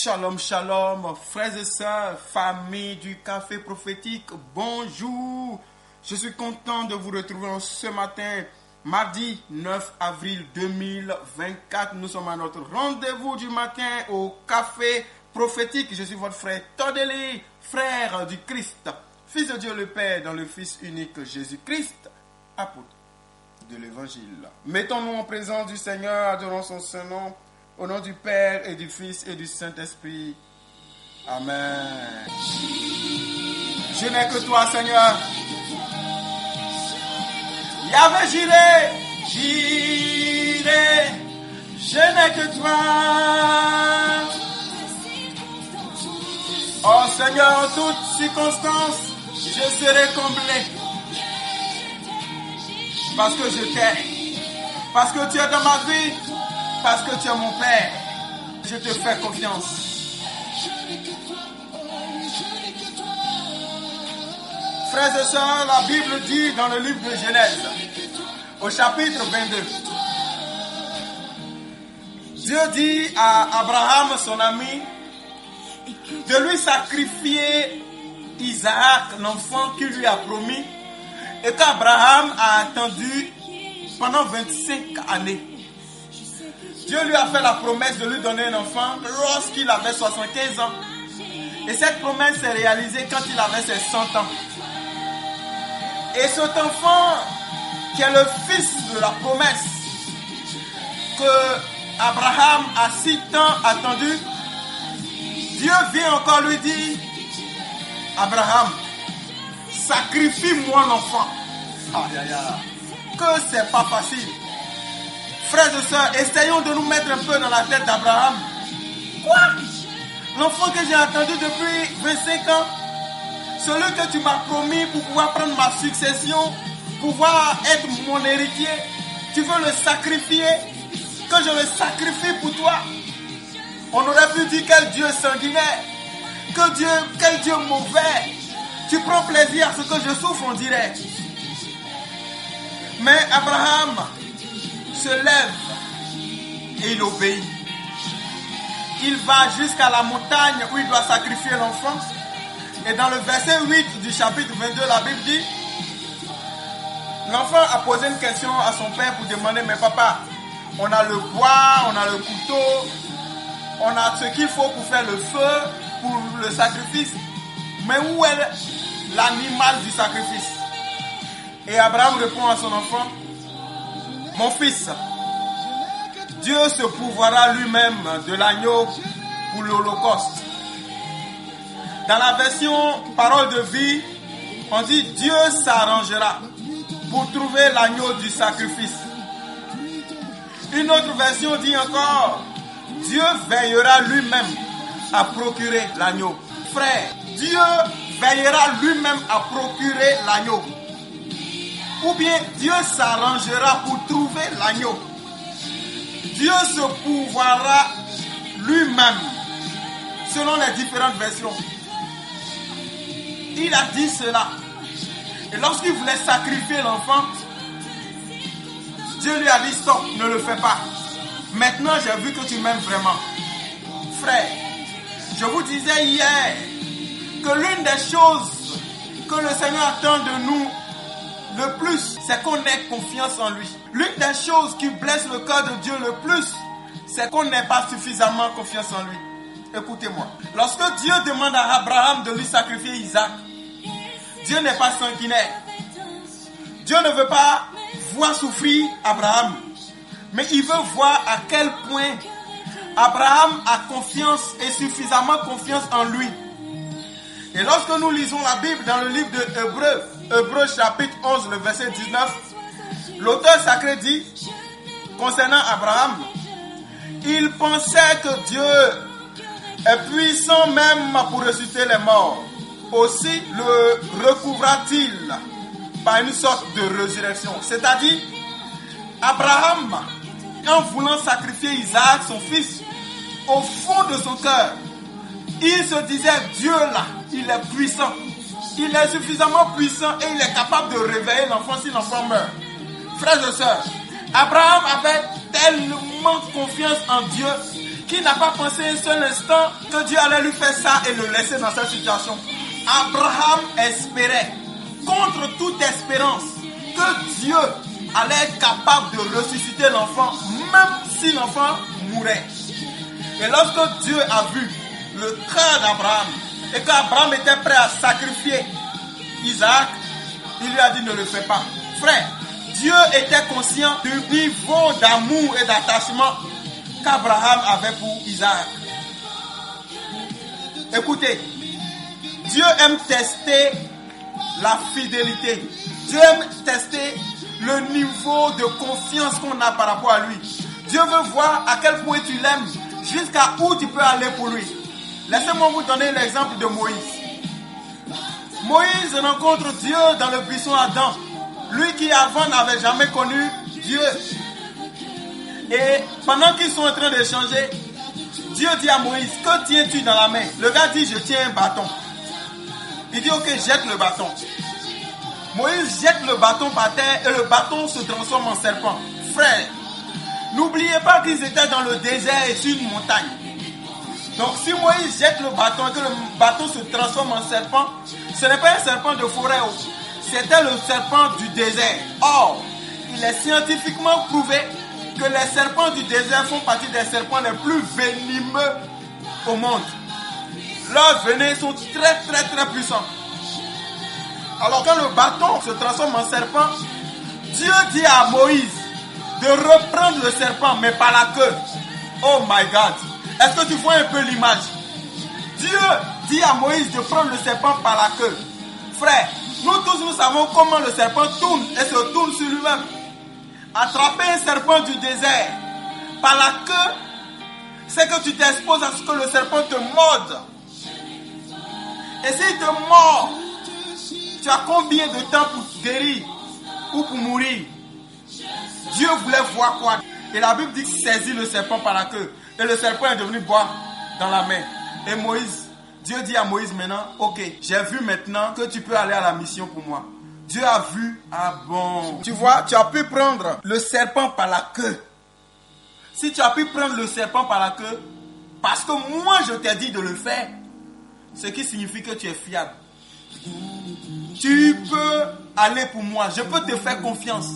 Shalom, shalom, frères et sœurs, famille du café prophétique, bonjour. Je suis content de vous retrouver ce matin, mardi 9 avril 2024. Nous sommes à notre rendez-vous du matin au café prophétique. Je suis votre frère Todeli, frère du Christ, fils de Dieu le Père dans le Fils unique Jésus-Christ, apôtre de l'Évangile. Mettons-nous en présence du Seigneur, adorons son saint nom. Au nom du Père et du Fils et du Saint-Esprit. Amen. Je n'ai que toi, Seigneur. Yahvé Jireh, je n'ai que toi. Oh Seigneur, en toutes circonstances, je serai comblé. Parce que je t'aime. Parce que tu es dans ma vie. Parce que tu es mon Père, je te fais confiance. Frères et sœurs, la Bible dit dans le livre de Genèse, au chapitre 22, Dieu dit à Abraham, son ami, de lui sacrifier Isaac, l'enfant qu'il lui a promis, et qu'Abraham a attendu pendant 25 années. Dieu lui a fait la promesse de lui donner un enfant lorsqu'il avait 75 ans. Et cette promesse s'est réalisée quand il avait ses 100 ans. Et cet enfant, qui est le fils de la promesse, que Abraham a si tant attendu, Dieu vient encore lui dire, Abraham, sacrifie-moi l'enfant. Que c'est pas facile. Frères et sœurs, essayons de nous mettre un peu dans la tête d'Abraham. Quoi? L'enfant que j'ai attendu depuis 25 ans, celui que tu m'as promis pour pouvoir prendre ma succession, pouvoir être mon héritier, tu veux le sacrifier, que je le sacrifie pour toi. On aurait pu dire quel Dieu sanguinaire, quel Dieu mauvais. Tu prends plaisir à ce que je souffre, on dirait. Mais Abraham se lève et il obéit. Il va jusqu'à la montagne où il doit sacrifier l'enfant. Et dans le verset 8 du chapitre 22, la Bible dit, l'enfant a posé une question à son père pour demander, mais papa, on a le bois, on a le couteau, on a ce qu'il faut pour faire le feu, pour le sacrifice. Mais où est l'animal du sacrifice? Et Abraham répond à son enfant, mon fils, Dieu se pourvoira lui-même de l'agneau pour l'holocauste. Dans la version parole de vie, on dit Dieu s'arrangera pour trouver l'agneau du sacrifice. Une autre version dit encore, Dieu veillera lui-même à procurer l'agneau. Frère, Dieu veillera lui-même à procurer l'agneau. Ou bien Dieu s'arrangera pour trouver l'agneau. Dieu se pourvoira lui-même, selon les différentes versions. Il a dit cela. Et lorsqu'il voulait sacrifier l'enfant, Dieu lui a dit stop, ne le fais pas. Maintenant j'ai vu que tu m'aimes vraiment. Frère, je vous disais hier que l'une des choses que le Seigneur attend de nous le plus, c'est qu'on ait confiance en lui. L'une des choses qui blesse le cœur de Dieu le plus, c'est qu'on n'ait pas suffisamment confiance en lui. Écoutez-moi. Lorsque Dieu demande à Abraham de lui sacrifier Isaac, Dieu n'est pas sanguinaire. Dieu ne veut pas voir souffrir Abraham, mais il veut voir à quel point Abraham a confiance et suffisamment confiance en lui. Et lorsque nous lisons la Bible dans le livre de Hébreux chapitre 11, le verset 19, l'auteur sacré dit, concernant Abraham, il pensait que Dieu est puissant même pour ressusciter les morts. Aussi le recouvra-t-il par une sorte de résurrection. C'est-à-dire, Abraham, en voulant sacrifier Isaac, son fils, au fond de son cœur, il se disait, Dieu là, il est puissant. Il est suffisamment puissant et il est capable de réveiller l'enfant si l'enfant meurt. Frères et sœurs, Abraham avait tellement confiance en Dieu qui n'a pas pensé un seul instant que Dieu allait lui faire ça et le laisser dans cette situation. Abraham espérait, contre toute espérance, que Dieu allait être capable de ressusciter l'enfant, même si l'enfant mourait. Et lorsque Dieu a vu le cœur d'Abraham, et qu'Abraham était prêt à sacrifier Isaac, il lui a dit ne le fais pas. Frère, Dieu était conscient du niveau d'amour et d'attachement qu'Abraham avait pour Isaac. Écoutez, Dieu aime tester la fidélité. Dieu aime tester le niveau de confiance qu'on a par rapport à lui. Dieu veut voir à quel point tu l'aimes, jusqu'à où tu peux aller pour lui. Laissez-moi vous donner l'exemple de Moïse. Moïse rencontre Dieu dans le buisson Adam. Lui qui avant n'avait jamais connu Dieu. Et pendant qu'ils sont en train d'échanger, Dieu dit à Moïse, que tiens-tu dans la main? Le gars dit, je tiens un bâton. Il dit, ok, jette le bâton. Moïse jette le bâton par terre et le bâton se transforme en serpent. Frère, n'oubliez pas qu'ils étaient dans le désert et sur une montagne. Donc si Moïse jette le bâton et que le bâton se transforme en serpent, ce n'est pas un serpent de forêt, c'était le serpent du désert. Or, il est scientifiquement prouvé que les serpents du désert font partie des serpents les plus venimeux au monde. Leurs venins sont très puissants. Alors quand le bâton se transforme en serpent, Dieu dit à Moïse de reprendre le serpent mais par la queue. Oh my God! Est-ce que tu vois un peu l'image? Dieu dit à Moïse de prendre le serpent par la queue. Frère, nous tous nous savons comment le serpent tourne et se tourne sur lui-même. Attraper un serpent du désert par la queue, c'est que tu t'exposes à ce que le serpent te morde. Et s'il te mord, tu as combien de temps pour guérir ou pour mourir? Dieu voulait voir quoi? Et la Bible dit qu'il saisit le serpent par la queue. Et le serpent est devenu bois dans la main. Et Moïse, Dieu dit à Moïse maintenant, ok, j'ai vu maintenant que tu peux aller à la mission pour moi. Dieu a vu, ah bon. Tu vois, tu as pu prendre le serpent par la queue. Si tu as pu prendre le serpent par la queue, parce que moi je t'ai dit de le faire, ce qui signifie que tu es fiable. Tu peux aller pour moi, je peux te faire confiance.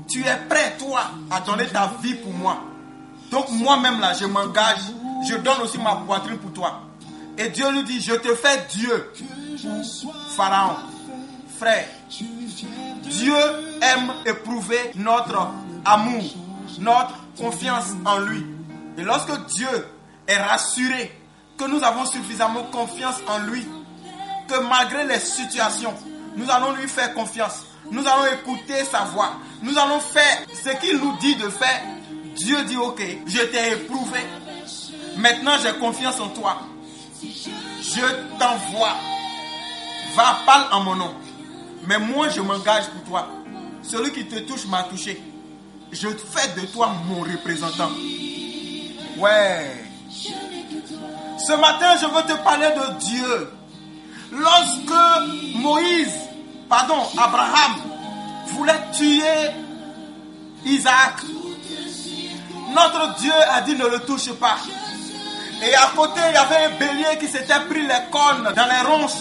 Tu es prêt, toi, à donner ta vie pour moi. Donc moi-même là, je m'engage, je donne aussi ma poitrine pour toi. Et Dieu lui dit, je te fais Dieu pour Pharaon. Frère, Dieu aime éprouver notre amour, notre confiance en lui. Et lorsque Dieu est rassuré que nous avons suffisamment confiance en lui, que malgré les situations, nous allons lui faire confiance. Nous allons écouter sa voix. Nous allons faire ce qu'il nous dit de faire. Dieu dit, ok, je t'ai éprouvé. Maintenant, j'ai confiance en toi. Je t'envoie. Va, parle en mon nom. Mais moi, je m'engage pour toi. Celui qui te touche m'a touché. Je fais de toi mon représentant. Ouais. Ce matin, je veux te parler de Dieu. Lorsque Abraham voulait tuer Isaac, notre Dieu a dit ne le touche pas. Et à côté, il y avait un bélier qui s'était pris les cornes dans les ronces.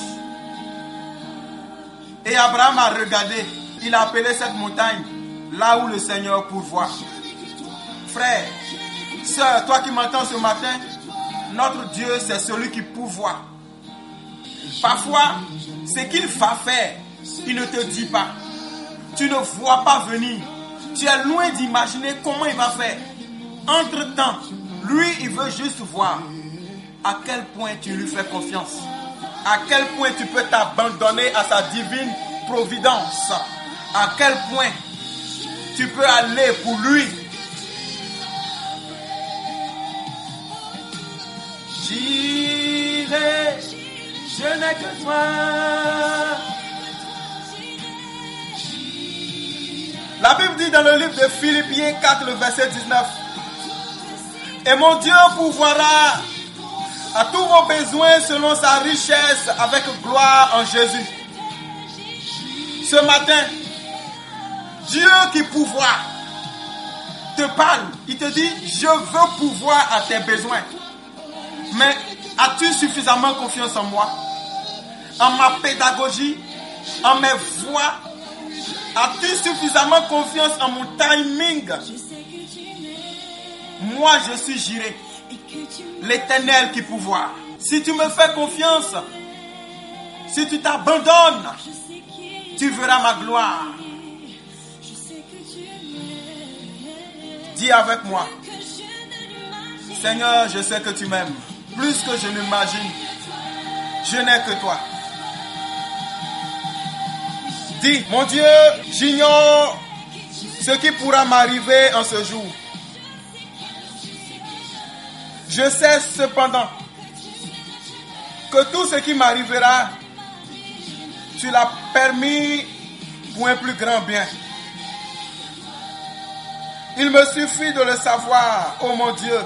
Et Abraham a regardé. Il a appelé cette montagne là où le Seigneur pourvoit. Frère, sœur, toi qui m'entends ce matin, notre Dieu, c'est celui qui pourvoit. Parfois, ce qu'il va faire, il ne te dit pas. Tu ne vois pas venir. Tu es loin d'imaginer comment il va faire. Entre-temps, lui, il veut juste voir à quel point tu lui fais confiance. À quel point tu peux t'abandonner à sa divine providence. À quel point tu peux aller pour lui. J'irai, je n'ai que toi. La Bible dit dans le livre de Philippiens 4, le verset 19. Et mon Dieu pourvoira à tous vos besoins selon sa richesse avec gloire en Jésus. Ce matin, Dieu qui pourvoit te parle, il te dit, je veux pourvoir à tes besoins. Mais as-tu suffisamment confiance en moi? En ma pédagogie? En mes voies? As-tu suffisamment confiance en mon timing? Moi, je suis Jireh, l'Éternel qui pourvoit. Si tu me fais confiance, si tu t'abandonnes, tu verras ma gloire. Dis avec moi, Seigneur, je sais que tu m'aimes, plus que je n'imagine. Je n'ai que toi. Dis, mon Dieu, j'ignore ce qui pourra m'arriver en ce jour. Je sais cependant que tout ce qui m'arrivera, tu l'as permis pour un plus grand bien. Il me suffit de le savoir, ô mon Dieu,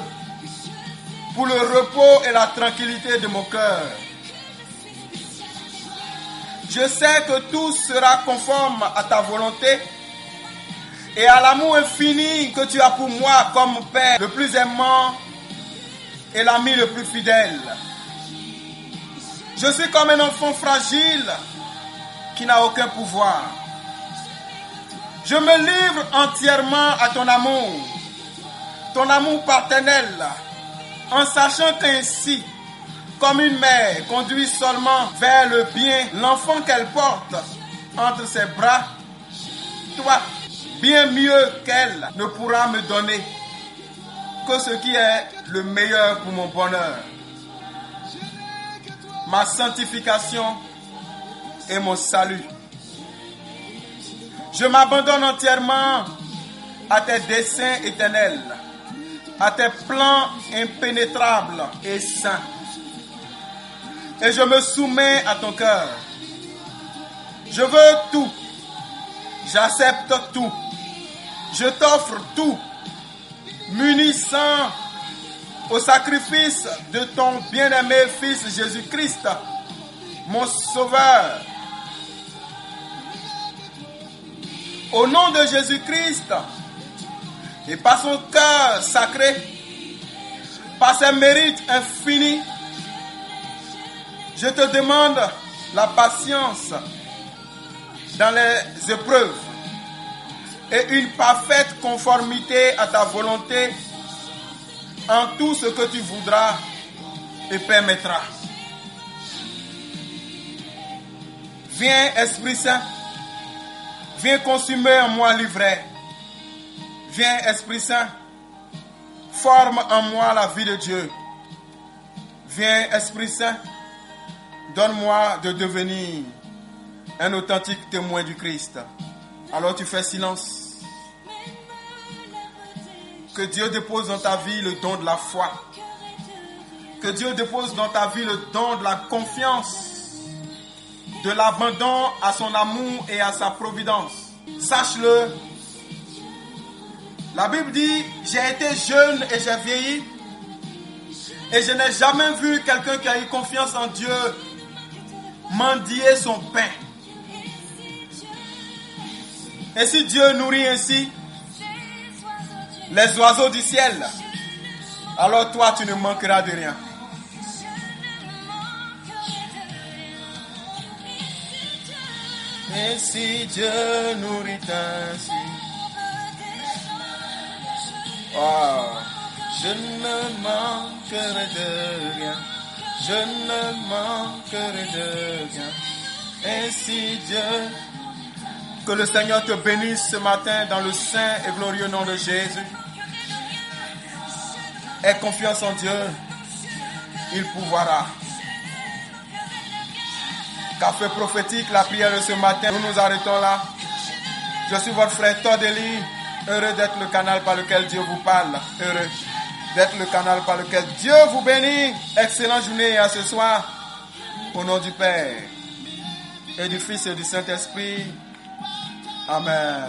pour le repos et la tranquillité de mon cœur. Je sais que tout sera conforme à ta volonté et à l'amour infini que tu as pour moi comme Père le plus aimant et l'ami le plus fidèle. Je suis comme un enfant fragile qui n'a aucun pouvoir. Je me livre entièrement à ton amour paternel, en sachant qu'ainsi, comme une mère conduit seulement vers le bien l'enfant qu'elle porte entre ses bras, toi, bien mieux qu'elle, ne pourra me donner que ce qui est le meilleur pour mon bonheur, ma sanctification et mon salut. Je m'abandonne entièrement à tes desseins éternels, à tes plans impénétrables et saints. Et je me soumets à ton cœur. Je veux tout. J'accepte tout. Je t'offre tout, m'unissant au sacrifice de ton bien-aimé Fils Jésus-Christ, mon Sauveur. Au nom de Jésus-Christ et par son cœur sacré, par ses mérites infinis, je te demande la patience dans les épreuves et une parfaite conformité à ta volonté en tout ce que tu voudras et permettras. Viens, Esprit Saint, viens consumer en moi l'ivraie. Viens, Esprit Saint, forme en moi la vie de Dieu. Viens, Esprit Saint, donne-moi de devenir un authentique témoin du Christ. Alors tu fais silence. Que Dieu dépose dans ta vie le don de la foi. Que Dieu dépose dans ta vie le don de la confiance, de l'abandon à son amour et à sa providence. Sache-le. La Bible dit, j'ai été jeune et j'ai vieilli. Et je n'ai jamais vu quelqu'un qui a eu confiance en Dieu mendier son pain. Et si Dieu nourrit ainsi les oiseaux du ciel, alors toi tu ne manqueras de rien. Et si Dieu nourrit ainsi, oh, je ne manquerai de rien. Je ne manquerai de rien. Et si Dieu... Que le Seigneur te bénisse ce matin dans le saint et glorieux nom de Jésus. Aie confiance en Dieu. Il pourvoira. Café prophétique, la prière de ce matin. Nous nous arrêtons là. Je suis votre frère Todeli. Heureux d'être le canal par lequel Dieu vous parle. Heureux d'être le canal par lequel Dieu vous bénit. Excellente journée à ce soir. Au nom du Père et du Fils et du Saint-Esprit. Amen.